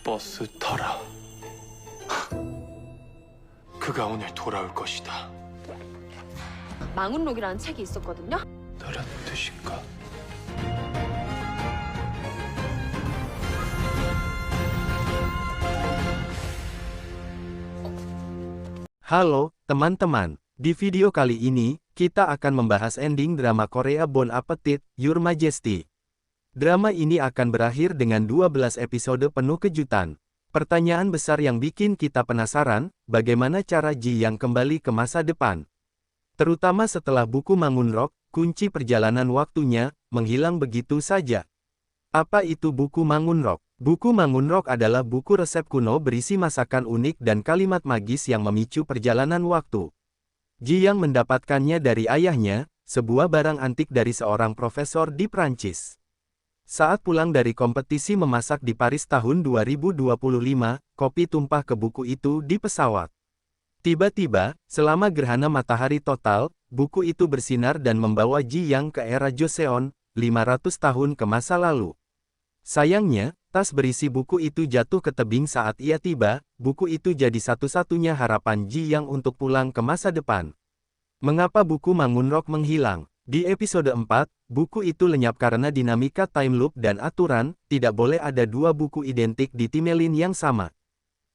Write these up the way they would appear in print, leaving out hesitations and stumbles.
버스 타라. 그가 오늘 돌아올 것이다. 망운록이라는 책이 있었거든요. 다른 뜻인가? Halo, teman-teman. Di video kali ini, kita akan membahas ending drama Korea Bon Appetit, Your Majesty. Drama ini akan berakhir dengan 12 episode penuh kejutan. Pertanyaan besar yang bikin kita penasaran, bagaimana cara Ji Yang kembali ke masa depan? Terutama setelah buku Mangunrock, kunci perjalanan waktunya, menghilang begitu saja. Apa itu buku Mangunrock? Buku Mangunrock adalah buku resep kuno berisi masakan unik dan kalimat magis yang memicu perjalanan waktu. Ji Yang mendapatkannya dari ayahnya, sebuah barang antik dari seorang profesor di Prancis. Saat pulang dari kompetisi memasak di Paris tahun 2025, kopi tumpah ke buku itu di pesawat. Tiba-tiba, selama gerhana matahari total, buku itu bersinar dan membawa Ji Yang ke era Joseon, 500 tahun ke masa lalu. Sayangnya, tas berisi buku itu jatuh ke tebing saat ia tiba. Buku itu jadi satu-satunya harapan Ji Yang untuk pulang ke masa depan. Mengapa buku Mangunrock menghilang? Di episode 4, buku itu lenyap karena dinamika time loop dan aturan, tidak boleh ada dua buku identik di timeline yang sama.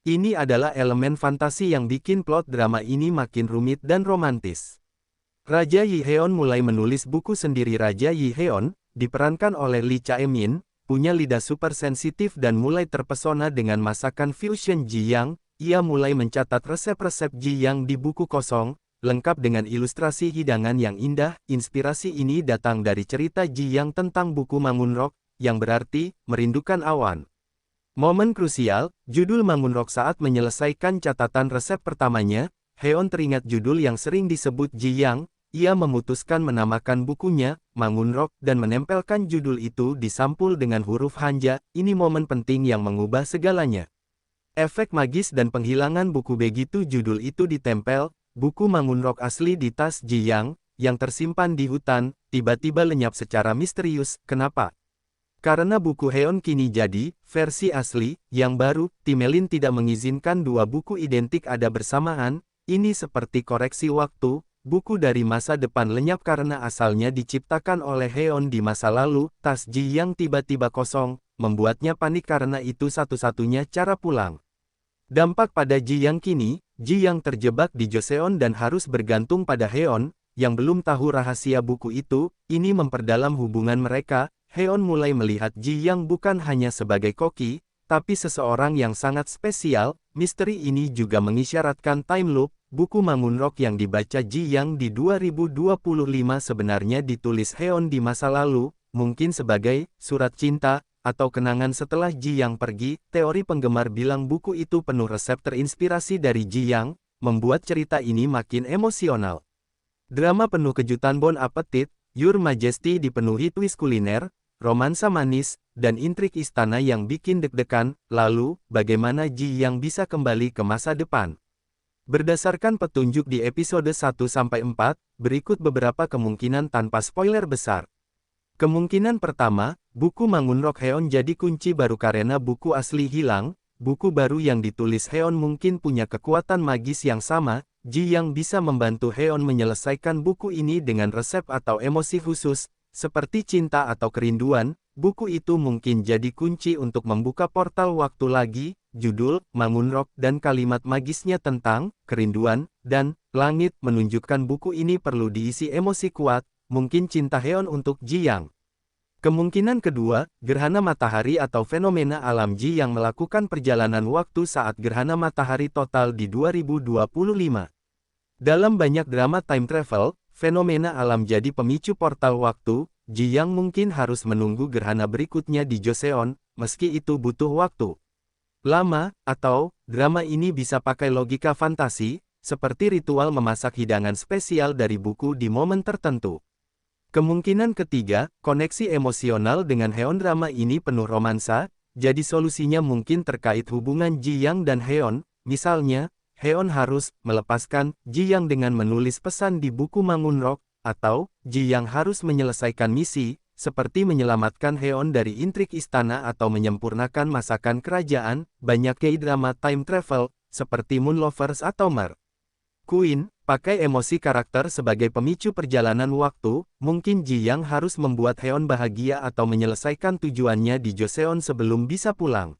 Ini adalah elemen fantasi yang bikin plot drama ini makin rumit dan romantis. Raja Yi-heon mulai menulis buku sendiri. Raja Yi-heon, diperankan oleh Lee Chae-min, punya lidah super sensitif dan mulai terpesona dengan masakan fusion Ji Yang. Ia mulai mencatat resep-resep Ji Yang di buku kosong, lengkap dengan ilustrasi hidangan yang indah. Inspirasi ini datang dari cerita Ji Yang tentang buku Mangunrock, yang berarti, merindukan awan. Momen krusial, judul Mangunrock. Saat menyelesaikan catatan resep pertamanya, Heon teringat judul yang sering disebut Ji Yang. Ia memutuskan menamakan bukunya, Mangunrock, dan menempelkan judul itu di sampul dengan huruf Hanja. Ini momen penting yang mengubah segalanya. Efek magis dan penghilangan buku. Begitu judul itu ditempel, buku Mangunrock asli di tas Ji Yang, yang tersimpan di hutan, tiba-tiba lenyap secara misterius. Kenapa? Karena buku Heon kini jadi versi asli, yang baru. Timeline tidak mengizinkan dua buku identik ada bersamaan. Ini seperti koreksi waktu. Buku dari masa depan lenyap karena asalnya diciptakan oleh Heon di masa lalu. Tas Ji Yang tiba-tiba kosong, membuatnya panik karena itu satu-satunya cara pulang. Dampak pada Ji Yang kini, Ji Yang terjebak di Joseon dan harus bergantung pada Heon, yang belum tahu rahasia buku itu. Ini memperdalam hubungan mereka. Heon mulai melihat Ji Yang bukan hanya sebagai koki, tapi seseorang yang sangat spesial. Misteri ini juga mengisyaratkan time loop. Buku Mangunrock yang dibaca Ji Yang di 2025 sebenarnya ditulis Heon di masa lalu, mungkin sebagai surat cinta, atau kenangan setelah Ji Yang pergi. Teori penggemar bilang buku itu penuh resep terinspirasi dari Ji Yang, membuat cerita ini makin emosional. Drama penuh kejutan Bon Appetit, Your Majesty dipenuhi twist kuliner, romansa manis, dan intrik istana yang bikin deg-degan. Lalu, bagaimana Ji Yang bisa kembali ke masa depan? Berdasarkan petunjuk di episode 1-4, berikut beberapa kemungkinan tanpa spoiler besar. Kemungkinan pertama, buku Mangunrock Heon jadi kunci baru karena buku asli hilang. Buku baru yang ditulis Heon mungkin punya kekuatan magis yang sama. Ji Yang bisa membantu Heon menyelesaikan buku ini dengan resep atau emosi khusus, seperti cinta atau kerinduan. Buku itu mungkin jadi kunci untuk membuka portal waktu lagi. Judul, Mangunrock, dan kalimat magisnya tentang kerinduan dan langit menunjukkan buku ini perlu diisi emosi kuat, mungkin cinta Heon untuk Ji Yang. Kemungkinan kedua, gerhana matahari atau fenomena alam. Ji Yang melakukan perjalanan waktu saat gerhana matahari total di 2025. Dalam banyak drama time travel, fenomena alam jadi pemicu portal waktu. Ji Yang mungkin harus menunggu gerhana berikutnya di Joseon, meski itu butuh waktu lama, atau drama ini bisa pakai logika fantasi, seperti ritual memasak hidangan spesial dari buku di momen tertentu. Kemungkinan ketiga, koneksi emosional dengan Heon. Drama ini penuh romansa, jadi solusinya mungkin terkait hubungan Ji Yang dan Heon. Misalnya, Heon harus melepaskan Ji Yang dengan menulis pesan di buku Mangunrock, atau Ji Yang harus menyelesaikan misi seperti menyelamatkan Heon dari intrik istana atau menyempurnakan masakan kerajaan. Banyak K-drama time travel, seperti Moon Lovers atau Mer. Queen, pakai emosi karakter sebagai pemicu perjalanan waktu. Mungkin Ji Yang harus membuat Heon bahagia atau menyelesaikan tujuannya di Joseon sebelum bisa pulang.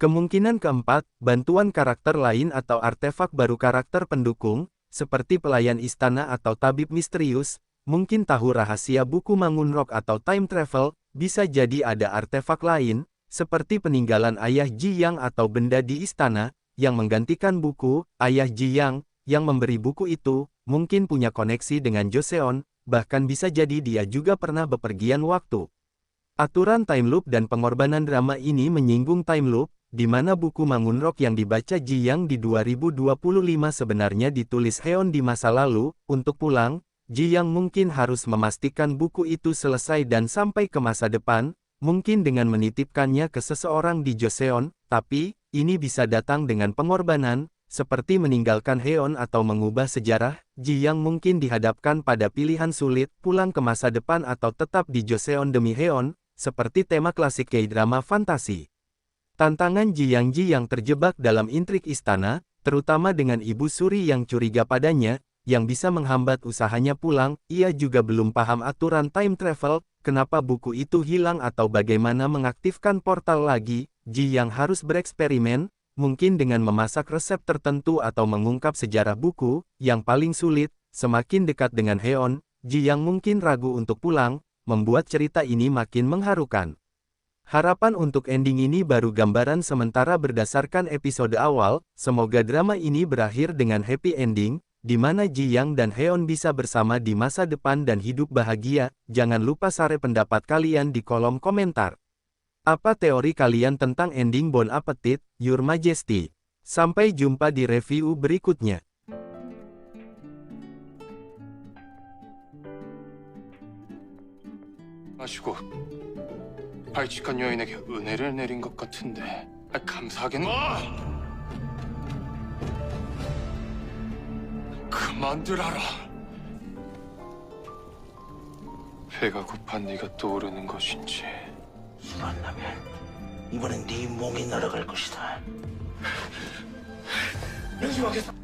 Kemungkinan keempat, bantuan karakter lain atau artefak baru karakter pendukung, seperti pelayan istana atau tabib misterius, mungkin tahu rahasia buku Mangunrock atau time travel. Bisa jadi ada artefak lain, seperti peninggalan ayah Ji Yang atau benda di istana, yang menggantikan buku. Ayah Ji Yang, yang memberi buku itu, mungkin punya koneksi dengan Joseon, bahkan bisa jadi dia juga pernah bepergian waktu. Aturan time loop dan pengorbanan drama ini menyinggung time loop, di mana buku Mangunrock yang dibaca Ji Yang di 2025 sebenarnya ditulis Heon di masa lalu. Untuk pulang, Ji Yang mungkin harus memastikan buku itu selesai dan sampai ke masa depan, mungkin dengan menitipkannya ke seseorang di Joseon, tapi, ini bisa datang dengan pengorbanan, seperti meninggalkan Heon atau mengubah sejarah. Ji Yang mungkin dihadapkan pada pilihan sulit, pulang ke masa depan atau tetap di Joseon demi Heon, seperti tema klasik K-drama fantasi. Tantangan Ji Yang terjebak dalam intrik istana, terutama dengan Ibu Suri yang curiga padanya, yang bisa menghambat usahanya pulang. Ia juga belum paham aturan time travel, kenapa buku itu hilang atau bagaimana mengaktifkan portal lagi. Ji Yang harus bereksperimen, mungkin dengan memasak resep tertentu atau mengungkap sejarah buku. Yang paling sulit, semakin dekat dengan Heon, Ji Yang mungkin ragu untuk pulang, membuat cerita ini makin mengharukan. Harapan untuk ending ini baru gambaran sementara berdasarkan episode awal. Semoga drama ini berakhir dengan happy ending, di mana Ji Yang dan Heon bisa bersama di masa depan dan hidup bahagia. Jangan lupa share pendapat kalian di kolom komentar. Apa teori kalian tentang ending Bon Appetit, Your Majesty? Sampai jumpa di review berikutnya. 마시고 발칙한 여인에게 은혜를 내린 것 같은데 감사하겠네. 그만두라라. 배가 고판 네가 떠오르는 것인지. 술 안 나면 이번엔 네 몸이 날아갈 것이다. 명심하겠다.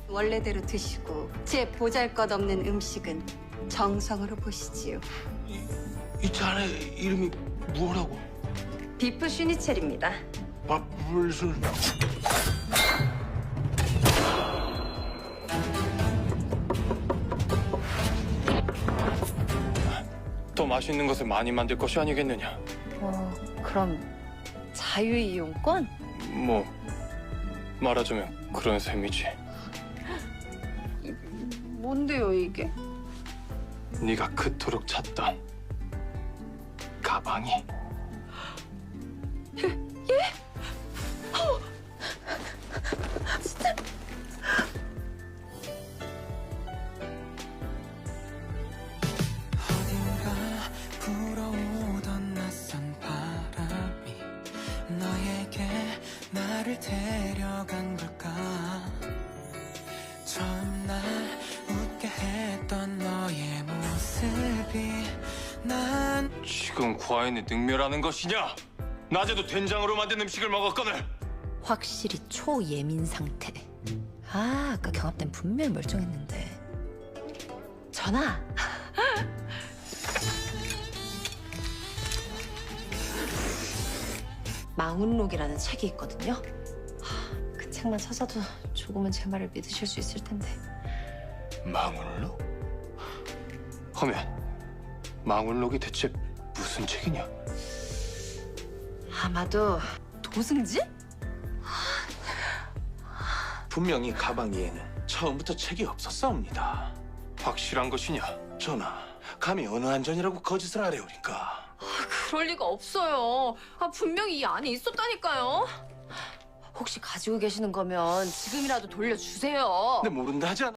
원래대로 드시고 제 보잘것없는 음식은 정성으로 보시지요. 이 자네 이름이 뭐라고? 비프 슈니첼입니다. 밥물술. 더 맛있는 것을 많이 만들 것이 아니겠느냐. 그럼 자유이용권? 뭐 말하자면 그런 셈이지. 뭔데요 이게? 네가 그토록 찾던 가방이. 어딘가 불어오던 낯선 바람이 너에게 나를 데려간 걸까. 처음 날 웃게 했던 너의 모습이 난 지금 과인을 능멸하는 것이냐? 낮에도 된장으로 만든 음식을 먹었거늘. 확실히 초예민 상태. 아, 아까 경합 땐 분명히 멀쩡했는데. 전화! 망운록이라는 책이 있거든요. 그 책만 사서도 조금은 제 말을 믿으실 수 있을 텐데. 망울록? 하면 망울록이 대체 무슨 책이냐? 아마도 도승지? 분명히 가방 위에는 처음부터 책이 없었사옵니다. 확실한 것이냐? 전하, 감히 어느 안전이라고 거짓을 하래오니까. 그럴 리가 없어요. 분명히 이 안에 있었다니까요. 혹시 가지고 계시는 거면 지금이라도 돌려주세요. 내 모른다 하지 않아?